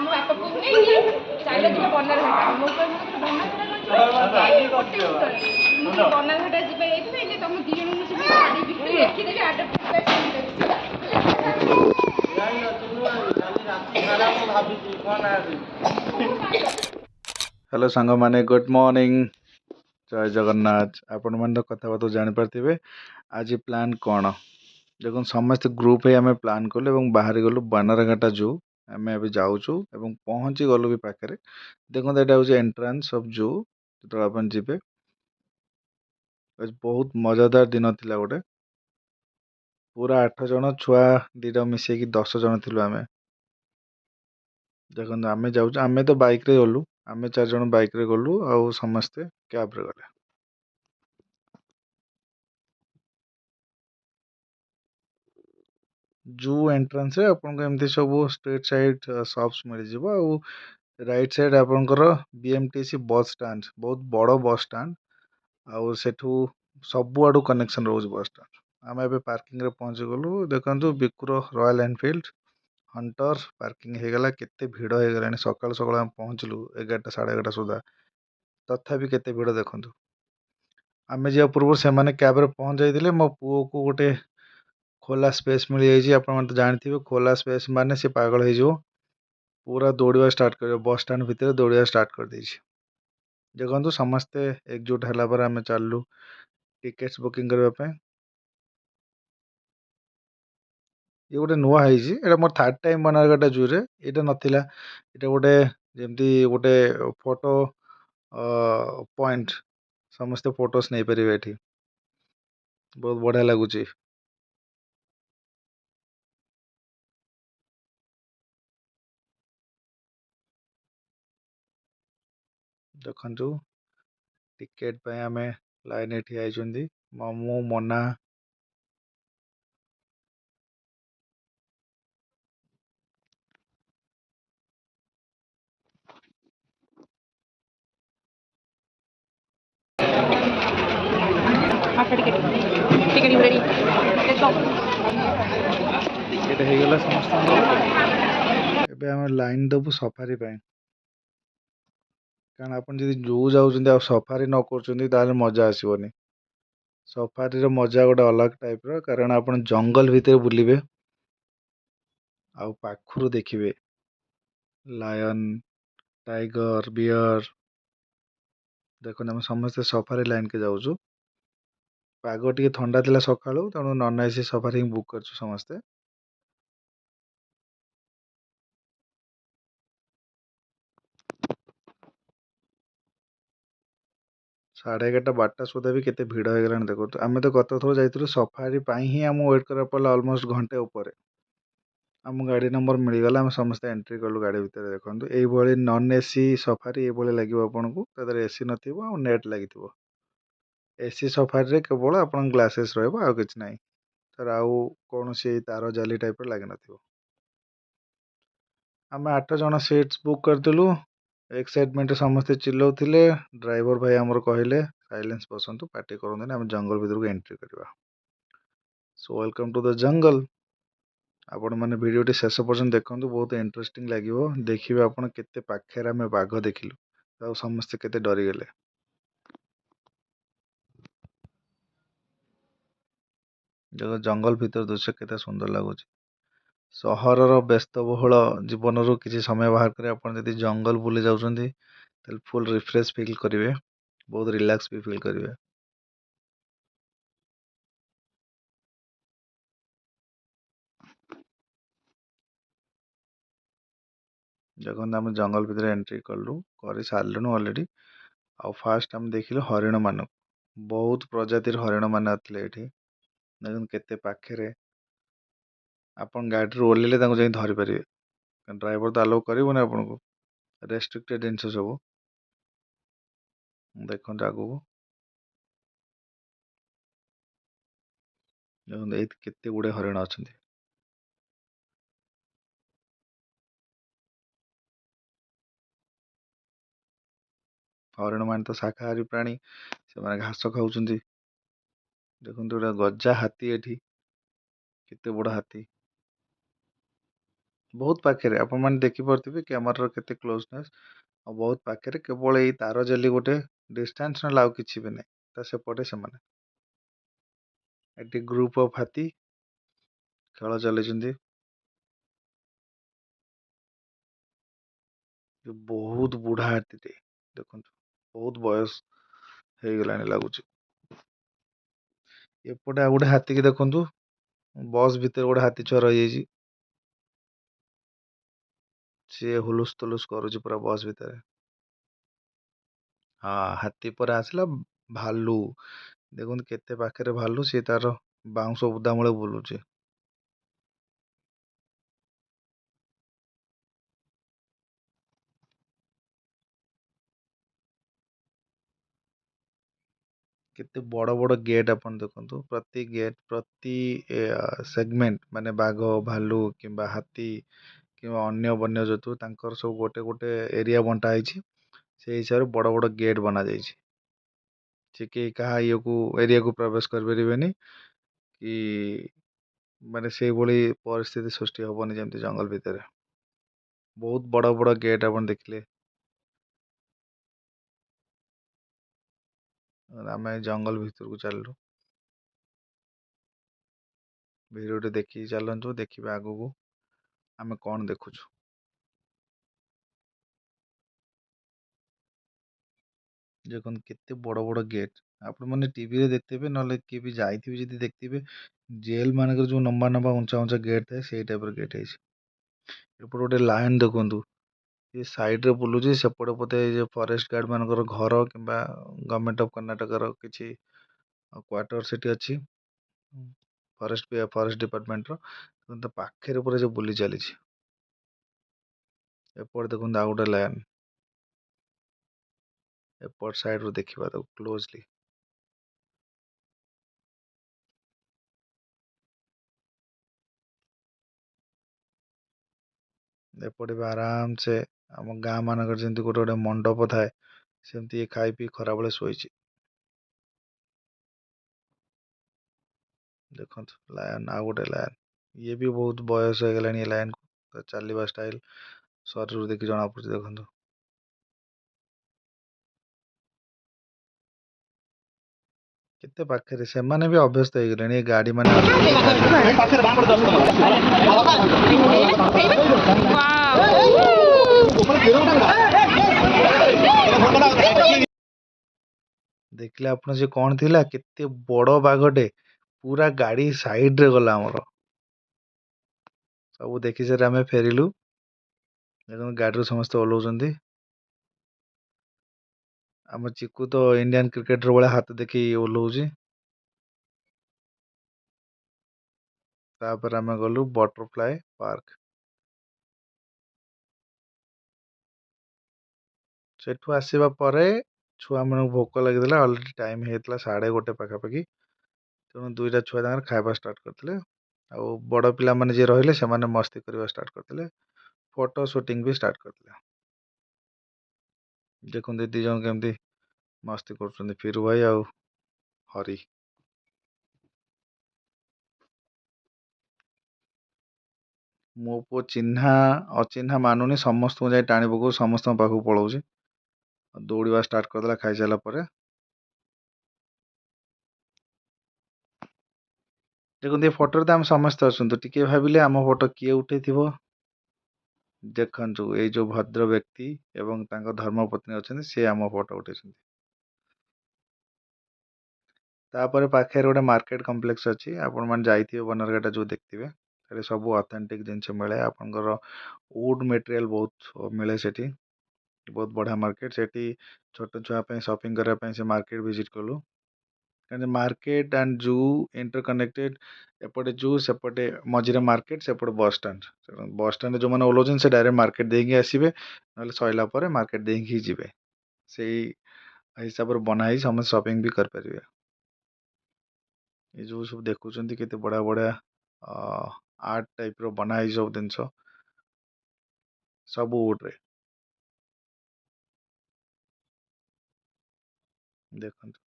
ଆମ ବାପା ପୁଅକୁ ନେଇକି ଚାଲ ଯିବା ବନାରଘାଟା। ମୁଁ କହିଲି ବନାରଘାଟା ବନାରଘାଟା ଯିବା ଏଇଥିପାଇଁ ଯେ ତମ ଦି ଜଣଙ୍କୁ ଯିବେ ଶାଢ଼ୀ ବିକ୍ରି ଲେଖିଦେବି हेलो सांग माने गुड मॉर्निंग जय जगन्नाथ आपण मन कथबार्ता जानीपारे आज प्लान कौन देखो समस्त ग्रुप है आम प्लान कलु और बाहर गलु बनारघाटा जू आम ए जाऊँ पहुँची गलु भी पाखे देखो यहाँ हूँ एंट्रांस ऑफ जू जो आप जी बहुत मजादार दिन थिला गोटे पूरा 8 जन छुआ दीटा मिसेकी 10 जन थिलु आम देखो आम जाऊँ आम तो बाइक रे गलु आम 4 जन बाइक रे गलु आउ समस्ते कैब रे गले जू एंट्रांस रे आपन एमती सब स्ट्रीट साइड शॉप्स मिल जिवो आउ राइट साइड आपनकर बीएमटीसी बस स्टैंड बहुत बड़ बस स्टैंड आउ सेठू सब आडू कनेक्शन रोज बस स्टैंड आम एबे पार्किंग रे पहुंची गलु देखंतु बिकुर रॉयल एनफील्ड हंटर पार्किंग हो गला केते भिड़ हो गलानी सकाळ सकाळ हम पहुंचलु 11टा 11:30 सुधा तथापि केते भिड़ देखंतु आमे जे पूर्व से माने कैब रे पहुंच जाइतिले मो पुओ को गोटे खोला स्पेस मिल जाइए आप जानते खोला स्पेस माने से पागल हो पूरा दौड़ा स्टार्ट कर बस स्टैंड भितर दौड़ा स्टार्ट कर दे देखो समस्ते एकजुट है आम चलू टिकेट्स बुकिंग करने ये गोटे नुआ है मोर थर्ड टाइम बनारघाटा जू रे यहाँ नाला ये गोटे जमती गोटे फोटो पॉइंट समस्ते फोटोस नहीं पारे ये बहुत बढ़िया लगुच देखु टिकेट आम लाइन ठिया ममू मना ticket ready let's go ticket हो गला समस्त एबे हम लाइन दबु सफारी कारण आप जू जाऊँ सफारी न कर मजा आसबनी सफारी मजा गोटे अलग टाइप रो कारण आप जंगल भितर बुलिबे आउ पाखुरु देखिबे लायन टाइगर बियर देखो आम समस्ते सफारी लाइन के जाऊँ पाग टे ठंडा थिला सकाळु तेणु नन एसी सफारी बुक करछु समस्ते 11:30 12टा सुधा भी केते भिड़ हो गलानी देखो आम तो गत थर जाइलु सफारी ही आम वेट करा पड़ा ऑलमोस्ट घंटे ऊपर आम गाड़ी नंबर मिलगला आम समस्ते एंट्री कलु गाड़ी भितर देखो ये नन एसी सफारी ये लगे आपन को एसी नथिबो आ नेट लगी एसी सफारी रे केवल आपन ग्लासेस रहबो आ किछ नाही तर आउ कौन सी तार जाली टाइप लगे नथिबो आम 8 जन सीट्स बुक करदेलु एक्साइटमेंट समस्ते चिल्लाउथिले ड्राइवर भाई आमर कहले साइलेंस बसंतु पार्टी करंतु आम जंगल भितर को एंट्री करवा so welcome to the jungle आपण मैंने वीडियो टी शेष पर्यंत देखते बहुत इंटरेस्टिंग लगे देखिए आपण केते पाखे आम बाघ देखिलु समस्ते केते डरीगले देखो जंगल भीतर दृश्य केते सुंदर लगुच सहर व्यस्तबहुल जीवन रू किसी समय बाहर कर आप जंगल बुली जाऊँच फुल रिफ्रेश फिल करेंगे बहुत रिलैक्स भी फिल करेंगे देखो आम जंगल भितर एंट्री कलु कर सारू अलरेडी आउ फास्ट आम देखिलु हरिण मान बहुत प्रजातिर हरिण मान आते देखो केते पाखे आपन गाड़ी ओल्ले धरी पारे ड्राइवर तो आलाउ करूँ आपन को रेस्ट्रिक्टेड जिनस सब देखो आगू देखो केते गुड़े हरिण अच्छा हरिण मान तो शाकाहारी प्राणी से घास खाऊं देखो गोटे गजा हाथी एठी केते बड़ हाथी ବହୁତ ପାଖରେ ଆପଣମାନେ ଦେଖିପାରୁଥିବେ କ୍ୟାମେରାର କେତେ କ୍ଲୋଜନେସ୍ ଆଉ ବହୁତ ପାଖରେ କେବଳ ଏଇ ତାର ଜାଲି ଗୋଟେ ଡିଷ୍ଟାନ୍ସ ନହେଲେ ଆଉ କିଛି ବି ନାହିଁ ତା ସେପଟେ ସେମାନେ ଏଠି ଗ୍ରୁପ ଅଫ୍ ହାତୀ ଖେଳ ଚାଲିଛନ୍ତି ବହୁତ ବୁଢା ହାତୀଟେ ଦେଖନ୍ତୁ ବହୁତ ବୟସ ହେଇଗଲାଣି ଲାଗୁଛି ଏପଟେ ଆଉ ଗୋଟେ ହାତୀ କି ଦେଖନ୍ତୁ ବସ୍ ଭିତରେ ଗୋଟେ ହାତୀ ଛୁଆ ରହିଯାଇଛି ସିଏ ହୁଲୁସ ତୁଲୁସ କରୁଛି ପୁରା ବସ୍ ଭିତରେ ହଁ ହାତୀ ପରେ ଆସିଲା ଭାଲୁ ଦେଖନ୍ତୁ କେତେ ପାଖରେ ଭାଲୁ ସିଏ ତାର ବାଉଁଶ ବୁଦା ମୂଳେ ବୁଲୁଛି କେତେ ବଡ ବଡ ଗେଟ୍ ଆପଣ ଦେଖନ୍ତୁ ପ୍ରତି ଗେଟ୍ ପ୍ରତି ସେଗମେଣ୍ଟ ମାନେ ବାଘ ଭାଲୁ କିମ୍ବା ହାତୀ କିମ୍ବା ଅନ୍ୟ ବନ୍ୟଜନ୍ତୁ ତାଙ୍କର ସବୁ ଗୋଟେ ଗୋଟେ ଏରିଆ ବଣ୍ଟା ହେଇଛି ସେଇ ହିସାବରେ ବଡ ବଡ ଗେଟ୍ ବନା ଯାଇଛି ସେ କେହି କାହା ଏରିଆକୁ ପ୍ରବେଶ କରିପାରିବେନି କି ମାନେ ସେଇଭଳି ପରିସ୍ଥିତି ସୃଷ୍ଟି ହବନି ଯେମିତି ଜଙ୍ଗଲ ଭିତରେ ବହୁତ ବଡ ବଡ ଗେଟ୍ ଆପଣ ଦେଖିଲେ ଆମେ ଜଙ୍ଗଲ ଭିତରକୁ ଚାଲିଲୁ ଭିଡ଼ିଓଟି ଦେଖିକି ଚାଲନ୍ତୁ ଦେଖିବା ଆଗକୁ ଆମେ କଣ ଦେଖୁଛୁ ଦେଖନ୍ତୁ କେତେ ବଡ ବଡ ଗେଟ୍ ଆପଣ ମାନେ ଟିଭିରେ ଦେଖିଥିବେ ନହେଲେ କିଏ ବି ଯାଇଥିବେ ଯଦି ଦେଖିଥିବେ ଜେଲ ମାନଙ୍କର ଯୋଉ ଲମ୍ବା ଲମ୍ବା ଉଞ୍ଚା ଉଞ୍ଚା ଗେଟ୍ ଥାଏ ସେଇ ଟାଇପର ଗେଟ୍ ହେଇଛି ଏପଟେ ଗୋଟେ ଲାଇନ ଦେଖନ୍ତୁ ଏ ସାଇଡ ରେ ବୁଲୁଛି ସେପଟେ ବୋଧେ ଏଇ ଯୋଉ ଫରେଷ୍ଟ ଗାର୍ଡ ମାନଙ୍କର ଘର କିମ୍ବା ଗଭର୍ଣ୍ଣମେଣ୍ଟ ଅଫ କର୍ଣ୍ଣାଟକର କିଛି କ୍ୱାର୍ଟର ସେଠି ଅଛି ଫରେଷ୍ଟ ଡିପାର୍ଟମେଣ୍ଟର ତା ପାଖରେ ପୁରା ଯୋଉ ବୁଲି ଚାଲିଛି ଏପଟେ ଦେଖନ୍ତୁ ଆଉ ଗୋଟେ ଲାଇନ ଏପଟ ସାଇଡ ରୁ ଦେଖିବା ତାକୁ କ୍ଲୋଜଲି ଏପଟେ ବି ଆରାମ ସେ ଆମ ଗାଁ ମାନଙ୍କର ଯେମିତି ଗୋଟେ ଗୋଟେ ମଣ୍ଡପ ଥାଏ ସେମିତି ଖାଇ ପିଇ ଖରାବେଳେ ଶୋଇଛି ଦେଖନ୍ତୁ ଲାୟନ ଆଉ ଗୋଟେ ଲାୟନ ଇଏ ବି ବହୁତ ବୟସ ହେଇଗଲାଣି ଏ ଲାୟନ କୁ ଚାଲିବା ଷ୍ଟାଇଲ ଶରୀରରୁ ଦେଖି ଜଣା ପଡୁଛି ଦେଖନ୍ତୁ କେତେ ପାଖରେ ସେମାନେ ବି ଅଭ୍ୟସ୍ତ ହେଇଗଲେଣି ଏ ଗାଡି ମାନେ ଆସୁଛନ୍ତି ଦେଖିଲେ ଆପଣ ସେ କଣ ଥିଲା କେତେ ବଡ ବାଘଟେ ପୁରା ଗାଡି ସାଇଡ ରେ ଗଲା ଆମର ସବୁ ଦେଖି ସାରି ଆମେ ଫେରିଲୁ ଦେଖନ୍ତୁ ଗାଡିରୁ ସମସ୍ତେ ଓହ୍ଲଉଛନ୍ତି ଆମ ଚିକୁ ତ ଇଣ୍ଡିଆନ କ୍ରିକେଟର ଭଳିଆ ହାତ ଦେଖି ଓହ୍ଲଉଛି ତାପରେ ଆମେ ଗଲୁ ବଟରଫ୍ଲାଏ ପାର୍କ ସେଠୁ ଆସିବା ପରେ ଛୁଆ ମାନଙ୍କୁ ଭୋକ ଲାଗିଥିଲା ଅଲରେଡି ଟାଇମ ହେଇଥିଲା 1:30 ପାଖାପାଖି ତେଣୁ ଦୁଇଟା ଛୁଆ ତାଙ୍କର ଖାଇବା ଷ୍ଟାର୍ଟ କରିଥିଲେ ଆଉ ବଡ ପିଲାମାନେ ଯିଏ ରହିଲେ ସେମାନେ ମସ୍ତି କରିବା ଷ୍ଟାର୍ଟ କରିଥିଲେ ଫଟୋ ସୁଟିଂ ବି ଷ୍ଟାର୍ଟ କରିଥିଲେ ଦେଖନ୍ତୁ ଦି ଜଣ କେମିତି ମସ୍ତି କରୁଛନ୍ତି ଫିରୁ ଭାଇ ଆଉ ହରି ମୋ ପୁଅ ଚିହ୍ନା ଅଚିହ୍ନା ମାନୁନି ସମସ୍ତଙ୍କୁ ଯାଇ ଟାଣି ପକଉ ସମସ୍ତଙ୍କ ପାଖକୁ ପଳଉଛି ଦୌଡ଼ିବା ଷ୍ଟାର୍ଟ କରିଦେଲା ଖାଇସାରିଲା ପରେ ଦେଖନ୍ତୁ ଏ ଫଟୋରେ ତ ଆମେ ସମସ୍ତେ ଅଛନ୍ତି ଟିକେ ଭାବିଲେ ଆମ ଫଟୋ କିଏ ଉଠେଇଥିବ ଦେଖନ୍ତୁ ଏଇ ଯୋଉ ଭଦ୍ର ବ୍ୟକ୍ତି ଏବଂ ତାଙ୍କ ଧର୍ମପତ୍ନୀ ଅଛନ୍ତି ସେ ଆମ ଫଟୋ ଉଠେଇଛନ୍ତି ତାପରେ ପାଖରେ ଗୋଟେ ମାର୍କେଟ କମ୍ପ୍ଲେକ୍ସ ଅଛି ଆପଣ ମାନେ ଯାଇଥିବେ ବନରଘାଟା ଯୋଉ ଦେଖିଥିବେ ସେଠି ସବୁ ଅଥେଣ୍ଟିକ ଜିନିଷ ମିଳେ ଆପଣଙ୍କର ଉଡ୍ ମେଟେରିଆଲ ବହୁତ ମିଳେ ସେଠି ବହୁତ ବଢିଆ ମାର୍କେଟ ସେଠି ଛୋଟ ଛୁଆ ପାଇଁ ସପିଂ କରିବା ପାଇଁ ସେ ମାର୍କେଟ ଭିଜିଟ କଲୁ କାହିଁକି market and zoo interconnected ଏପଟେ ଜୁ ସେପଟେ ମଝିରେ ମାର୍କେଟ ସେପଟେ ବସଷ୍ଟାଣ୍ଡରେ ଯୋଉମାନେ ଓହ୍ଲାଉଛନ୍ତି ସେ ଡାଇରେକ୍ଟ ମାର୍କେଟ ଦେଇକି ଆସିବେ ନହେଲେ ସଇଲା ପରେ ମାର୍କେଟ ଦେଇକି ହିଁ ଯିବେ ସେଇ ହିସାବରେ ବନା ହେଇ ସମସ୍ତେ ସପିଂ ବି କରିପାରିବେ ଏ ଯୋଉ ସବୁ ଦେଖୁଛନ୍ତି କେତେ ବଢିଆ ବଢିଆ ଆର୍ଟ ଟାଇପ ର ବନା ହେଇଛି ସବୁ ଜିନିଷ ସବୁ ଉଡରେ ଦେଖନ୍ତୁ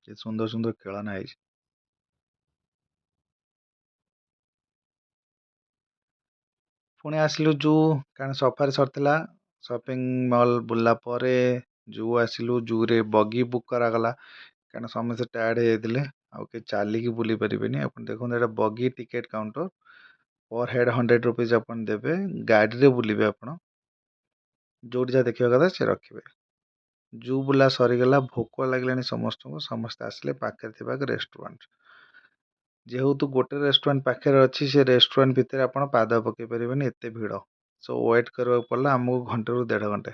କେତେ ସୁନ୍ଦର ସୁନ୍ଦର ଖେଳନା ହେଇଛି। ପୁଣି ଆସିଲୁ ଜୁ, କାରଣ ସଫାରି ସରିଥିଲା। ସପିଂ ମଲ୍ ବୁଲିଲା ପରେ ଜୁ ଆସିଲୁ। ଜୁରେ ବଗି ବୁକ୍ କରାଗଲା, କାରଣ ସମସ୍ତେ ଟାୟାର୍ଡ଼ ହେଇଯାଇଥିଲେ, ଆଉ କେହି ଚାଲିକି ବୁଲି ପାରିବେନି। ଆପଣ ଦେଖନ୍ତୁ ଏଇଟା bogie ticket counter. Per head 100 rupees ଆପଣ ଦେବେ, ଗାଡ଼ିରେ ବୁଲିବେ ଆପଣ। ଯୋଉଠି ଯାହା ଦେଖିବା କଥା ସେ ରଖିବେ। ଜୁ ବୁଲା ସରିଗଲା, ଭୋକ ଲାଗିଲାଣି ସମସ୍ତଙ୍କୁ। ସମସ୍ତେ ଆସିଲେ ପାଖରେ ଥିବା ଏକ ରେଷ୍ଟୁରାଣ୍ଟ। ଯେହେତୁ ଗୋଟେ ରେଷ୍ଟୁରାଣ୍ଟ ପାଖରେ ଅଛି, ସେ ରେଷ୍ଟୁରାଣ୍ଟ ଭିତରେ ଆପଣ ପାଦ ପକେଇ ପାରିବେନି, ଏତେ ଭିଡ଼। ସୋ ୱେଟ୍ କରିବାକୁ ପଡ଼ିଲା ଆମକୁ ଘଣ୍ଟେରୁ 1.5 ଘଣ୍ଟେ।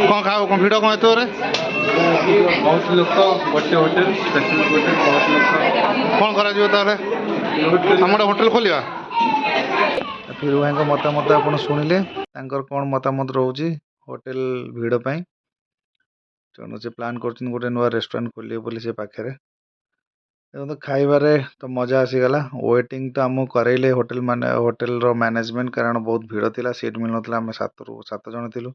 କ'ଣ ଖାଅ, କ'ଣ ଭିଡ଼ କ'ଣ ଏତେ ଗୁରେ? ବହୁତ ଲୋକ, ଗୋଟେ ହୋଟେଲ ସ୍ପେଶାଲ ହୋଟେଲ, ବହୁତ ଲୋକ। କ'ଣ କରାଯିବ ତାହେଲେ? ଆମେ ଗୋଟେ ହୋଟେଲ ଖୋଲିବା। ଫିରୁ ଭାଇଙ୍କ ମତାମତ ଆପଣ ଶୁଣିଲେ, ତାଙ୍କର କ'ଣ ମତାମତ ରହୁଛି ହୋଟେଲ ଭିଡ଼ ପାଇଁ। ତେଣୁ ସେ ପ୍ଲାନ୍ କରୁଛନ୍ତି ଗୋଟେ ନୂଆ ରେଷ୍ଟୁରାଣ୍ଟ ଖୋଲିବେ ବୋଲି ସେ ପାଖରେ। ଦେଖନ୍ତୁ ଖାଇବାରେ ତ ମଜା ଆସିଗଲା। ୱେଟିଂ ତ ଆମକୁ କରେଇଲେ ହୋଟେଲର ମ୍ୟାନେଜମେଣ୍ଟ, କାରଣ ବହୁତ ଭିଡ଼ ଥିଲା, ସିଟ୍ ମିଳୁନଥିଲା। ଆମେ 7 ଜଣ ଥିଲୁ,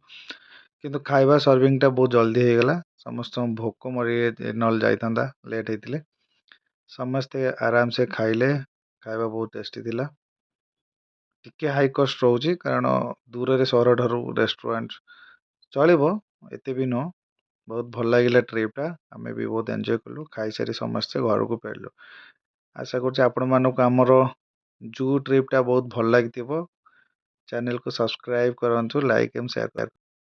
କିନ୍ତୁ ଖାଇବା ସର୍ଭିଂଟା ବହୁତ ଜଲ୍ଦି ହେଇଗଲା। ସମସ୍ତଙ୍କୁ ଭୋକ ମରି ନହେଲେ ଯାଇଥାନ୍ତା, ଲେଟ୍ ହେଇଥିଲେ। ସମସ୍ତେ ଆରାମସେ ଖାଇଲେ, ଖାଇବା ବହୁତ ଟେଷ୍ଟି ଥିଲା। ଟିକେ ହାଇ କଷ୍ଟ ରହୁଛି, କାରଣ ଦୂରରେ ସହର ଠାରୁ ରେଷ୍ଟୁରାଣ୍ଟ ଚଳିବ, ଏତେ ବି ନୁହଁ। ବହୁତ ଭଲ ଲାଗିଲା ଟ୍ରିପ୍ଟା, ଆମେ ବି ବହୁତ ଏନ୍ଜୟ କଲୁ। ଖାଇସାରି ସମସ୍ତେ ଘରକୁ ଫେରିଲୁ। ଆଶା କରୁଛି ଆପଣମାନଙ୍କୁ ଆମର ଜୁ ଟ୍ରିପ୍ଟା ବହୁତ ଭଲ ଲାଗିଥିବ। ଚ୍ୟାନେଲକୁ ସବସ୍କ୍ରାଇବ୍ କରନ୍ତୁ, ଲାଇକ୍ ଏଣ୍ଡ ସେୟାର କରନ୍ତୁ।